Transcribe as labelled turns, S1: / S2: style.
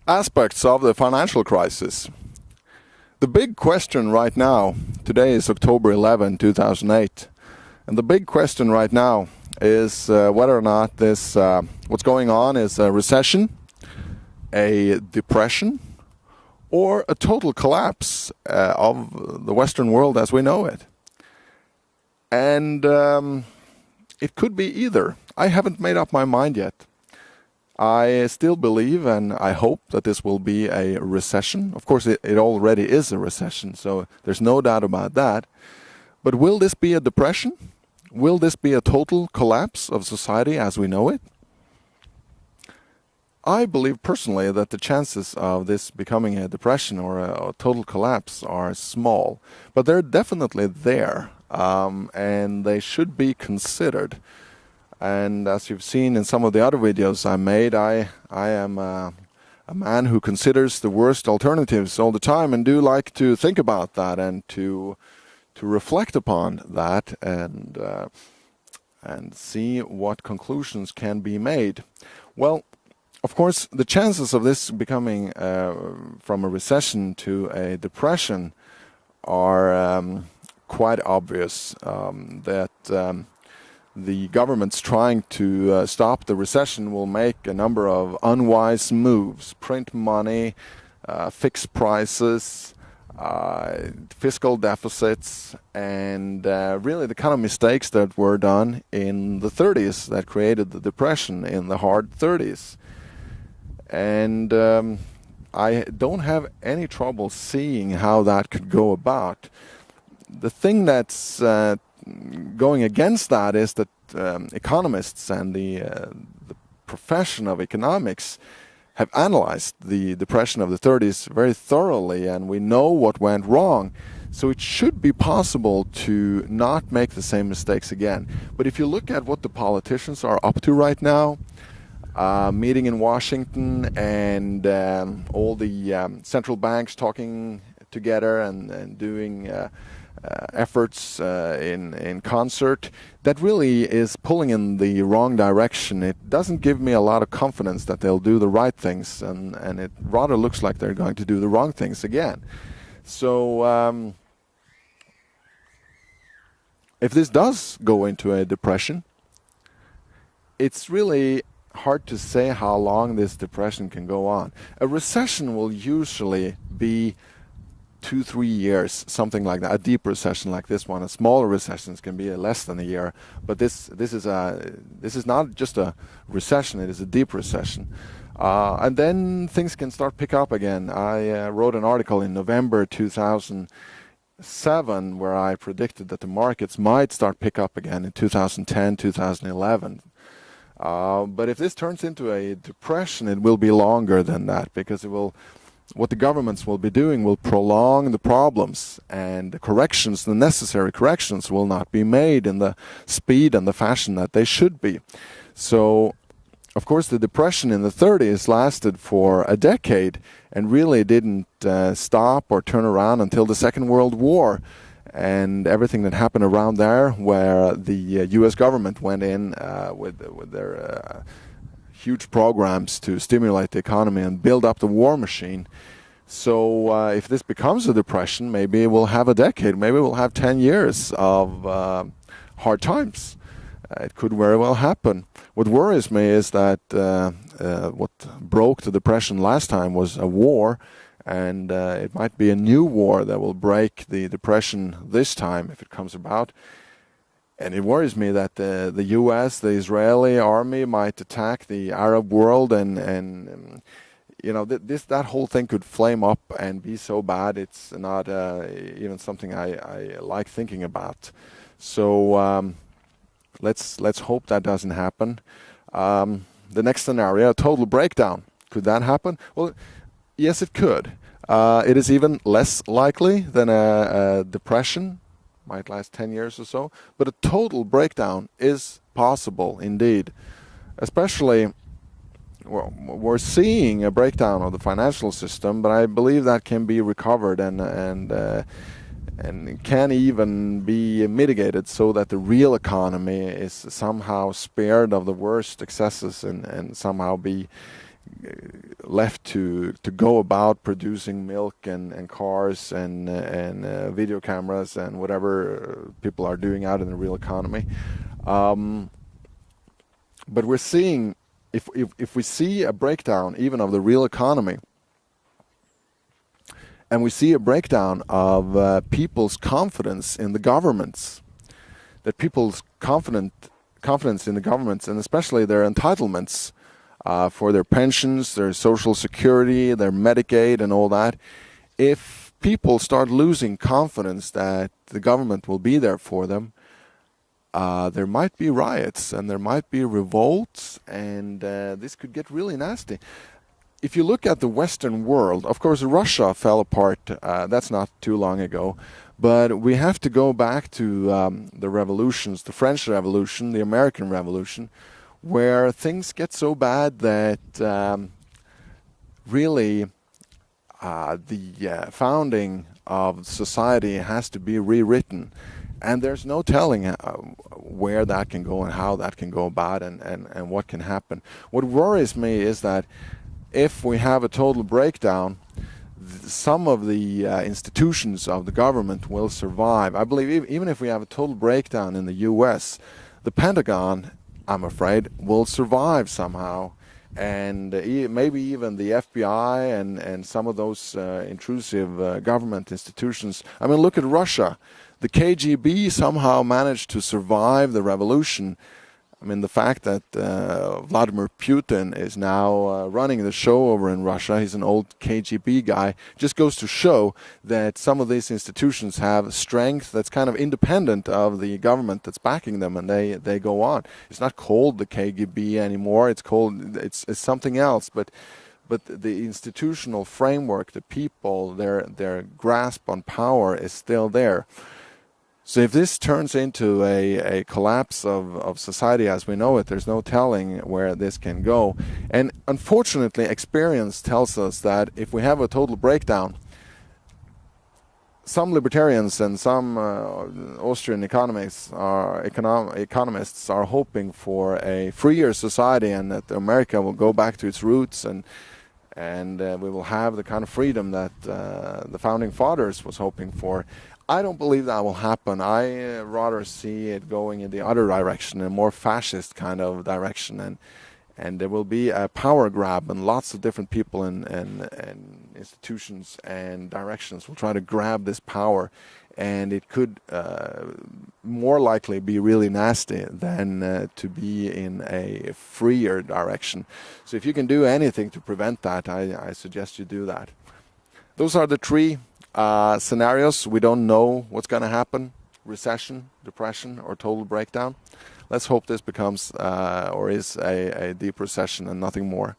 S1: aspects of the financial crisis. The big question right now, today is October 11, 2008, and the big question right now is whether or not this, what's going on is a recession, a depression, or a total collapse of the Western world as we know it. And it could be either. I haven't made up my mind yet. I still believe and I hope that this will be a recession. Of course, it already is a recession, so there's no doubt about that. But will this be a depression? Will this be a total collapse of society as we know it? I believe personally that the chances of this becoming a depression or a total collapse are small, but they're definitely there, and they should be considered. And as you've seen in some of the other videos I made, I am a man who considers the worst alternatives all the time and do like to think about that and to reflect upon that and see what conclusions can be made. Well, of course, the chances of this becoming from a recession to a depression are quite obvious. That the governments trying to stop the recession will make a number of unwise moves, print money, fix prices, fiscal deficits, and really the kind of mistakes that were done in the 30s that created the depression in the hard 30s. And I don't have any trouble seeing how that could go about. The thing that's going against that is that economists and the profession of economics have analyzed the depression of the 30s very thoroughly, and we know what went wrong. So it should be possible to not make the same mistakes again. But if you look at what the politicians are up to right now, meeting in Washington and all the central banks talking together and doing efforts in concert, that really is pulling in the wrong direction. It doesn't give me a lot of confidence that they'll do the right things, and it rather looks like they're going to do the wrong things again. So if this does go into a depression, it's really hard to say how long this depression can go on. A recession will usually be 2-3 years, something like that. A deep recession like this one. A smaller recessions can be less than a year, but this is not just a recession; it is a deep recession. And then things can start pick up again. I wrote an article in November 2007 where I predicted that the markets might start pick up again in 2010, 2011. But if this turns into a depression, it will be longer than that, because what the governments will be doing will prolong the problems, and the necessary corrections will not be made in the speed and the fashion that they should be. So, of course, the depression in the 30s lasted for a decade and really didn't stop or turn around until the Second World War. And everything that happened around there, where the U.S. government went in with their huge programs to stimulate the economy and build up the war machine. So if this becomes a depression, maybe we'll have a decade, maybe we'll have 10 years of hard times. It could very well happen. What worries me is that what broke the depression last time was a war, and it might be a new war that will break the depression this time if it comes about. And it worries me that the U.S., the Israeli army might attack the Arab world, and you know, that whole thing could flame up and be so bad. It's not even something I like thinking about. So let's hope that doesn't happen. The next scenario, a total breakdown. Could that happen? Well, yes, it could. It is even less likely than a depression. Might last 10 years or so. But a total breakdown is possible indeed. Especially, well, we're seeing a breakdown of the financial system, but I believe that can be recovered and can even be mitigated so that the real economy is somehow spared of the worst excesses and somehow be left to go about producing milk and cars and video cameras and whatever people are doing out in the real economy. But we're seeing, if we see a breakdown even of the real economy, and we see a breakdown of people's confidence in the governments, that people's confidence in the governments, and especially their entitlements for their pensions, their social security, their Medicaid and all that, if people start losing confidence that the government will be there for them, there might be riots and there might be revolts, and this could get really nasty. If you look at the Western world, of course, Russia fell apart. That's not too long ago. But we have to go back to the revolutions, the French Revolution, the American Revolution, where things get so bad that really the founding of society has to be rewritten. And there's no telling where that can go and how that can go about and what can happen. What worries me is that if we have a total breakdown, some of the institutions of the government will survive. I believe even if we have a total breakdown in the U.S., the Pentagon, I'm afraid, will survive somehow. And maybe even the FBI and some of those intrusive government institutions. I mean, look at Russia. The KGB somehow managed to survive the revolution. I mean, the fact that Vladimir Putin is now running the show over in Russia, he's an old KGB guy, just goes to show that some of these institutions have strength that's kind of independent of the government that's backing them, and they go on. It's not called the KGB anymore, it's something else, but the institutional framework, the people, their grasp on power is still there. So if this turns into a collapse of society as we know it, there's no telling where this can go. And unfortunately, experience tells us that if we have a total breakdown, some libertarians and some Austrian economists are hoping for a freer society and that America will go back to its roots and we will have the kind of freedom that the founding fathers was hoping for. I don't believe that will happen. I rather see it going in the other direction, a more fascist kind of direction, and there will be a power grab, and lots of different people and institutions and directions will try to grab this power, and it could more likely be really nasty than to be in a freer direction. So if you can do anything to prevent that, I suggest you do that. Those are the three scenarios. We don't know what's going to happen: recession, depression, or total breakdown. Let's hope this becomes or is a deep recession and nothing more.